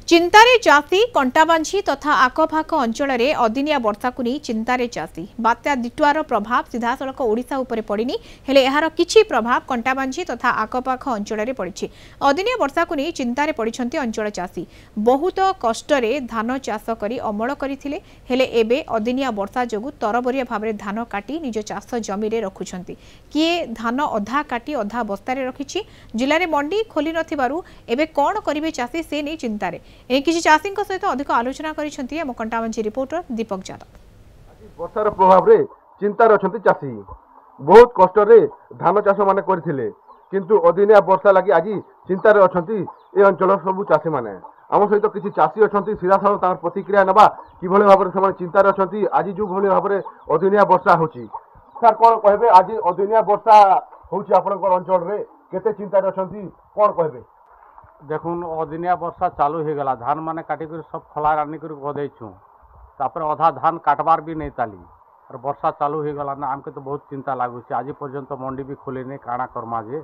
चिंतारे चाषी कंटाबांझी तथा आखपाख अंचल में अदिनिया वर्षा को नहीं चिंतारे चाषी बात्या दिटुआर प्रभाव सीधासलख ओडिशा उपरे पड़िनी हेले एहार किछि प्रभाव कंटाबांझी तथा आखपाख अंचल में पड़ी। अदिनिया वर्षा को नहीं चिंतारे पड़िछंती अंचल चाषी बहुत कष्टरे धान चाष करी अमल करथिले हेले एबे अदिनिया वर्षा जोगु तरबरिया भाबरे धान काटी निज चाष जमी रे रखुछंती। किए धान अधा काटी अधा बस्तारे रखिछि। जिले में मंडी खोली नथिबारु एबे कोन करिवे चाषी से नहीं चिंतारे। किसी चाषी सहित अधिक आलोचना करिसेंती हम कंटाबांझी रिपोर्टर दीपक यादव। वर्षार प्रभाव रे चिंतार अछंती चाषी बहुत कष्ट रे धान चाष माने करथिले किंतु अदिनिया वर्षा लगी आज चिंतार अछंती ए अंचल सब चाषी माने। आम सहित किसी चाषी अछंती सीधासल तार प्रतिक्रिया नबा किभଳି भाबरे समान चिंतार अछंती आज जो भଳି भाबरे अदिनिया वर्षा होची। सर कोन कहबे आज अदिनिया वर्षा होची आपनकर अंचल रे केते चिंतार अछंती कोन कहबे। देखुन अदिनिया वर्षा चालू हो गला धान माने काटी कर सब खला रानी कर गदेछु तापर अधा धान काटबार भी नहीं ताली और वर्षा चालू हो गला ना हमके तो बहुत चिंता लागु छी। आज पर्यंत मंडी भी खोले नहीं काना करमा जे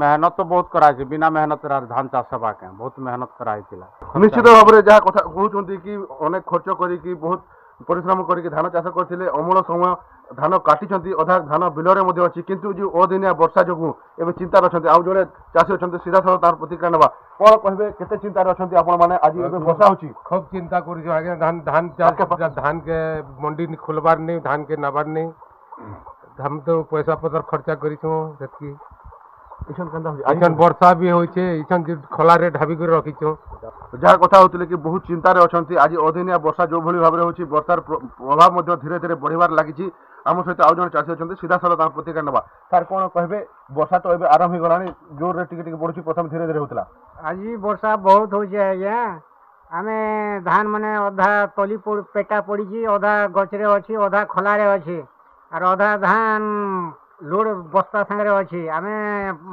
मेहनत तो बहुत कराई छी बिना मेहनत रा धान चाष बा के बहुत मेहनत कराई थिला। निश्चित भाव में जहाँ कथा कहउछंती कि अनेक खर्च करी कि बहुत परिश्रम करके धान चाष करथिले अमल समय धान काटिछंती अधा धान बिलरे मध्ये अछि किंतु जो अदिनिया वर्षा जोगु एबे चिंता रछंती। आउ जोड़े चाषी अछंती सीधा सह तार प्रतिक्रिया नबा कोन कहबे केते चिंता रछंती आपण माने आज एबे वर्षा होची खूब चिंता करियो आगे धान के मंडी खोलबार नहीं धान के नबार नहीं हम तो पैसा पतर खर्चा करिछो सेतकी इछन वर्षा भी होइछे इछन खला रे ढाबी कर रखिछो जहाँ कथा होतिले कि बहुत चिंता रे अछंती। आज अदिनिया वर्षा जो भली भाबरे होची वर्षार प्रभाव मध्ये धीरे धीरे बढ़िबार लागिछि। आम सहित आउ जन चाषी अछंती सीधा साल तार प्रतिक्रिया नबा। सर कोन कहबे वर्षा तो एबे आरंभ हो गलानी जोर रे टिके टिके बढ़ुची प्रथम धीरे धीरे होतला आज वर्षा बहुत होचे आज्ञा आमे धान माने अधा तली पेटा पड़ी अधा गछरे अछि अधा खलारे अछि और अधा धान लोड बस्ता संगे अच्छी आम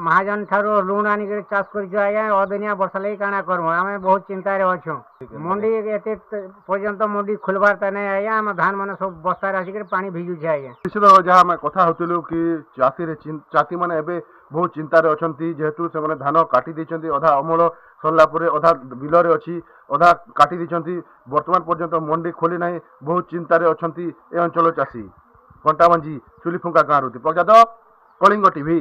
महाजन ठार लोन आनिक चाष कर अदिनिया वर्षा लगे काना करमु आम बहुत चिंतार अच्छु। मंडी एत पर्यंत मंडी खोलबार तो नहीं आज्ञा आम धान मैंने सब बस्तार आसिक पानी भिजुचे आज्ञा। निश्चित जहाँ आम कथा होतिलु कि चाषी मैंने एबे बहुत चिंतार अछंती जेहेतु से धान काटी देछंती अधा अमल सरला परे अधा बिलरे अछि अधा काटी देछंती वर्तमान पर्यंत मंडी खोली नहीं बहुत चिंतार अछंती ए अंचल चाषी। कंटाबांझी चुलीफुंका गाँव दीपक यादव कलिंग टीवी।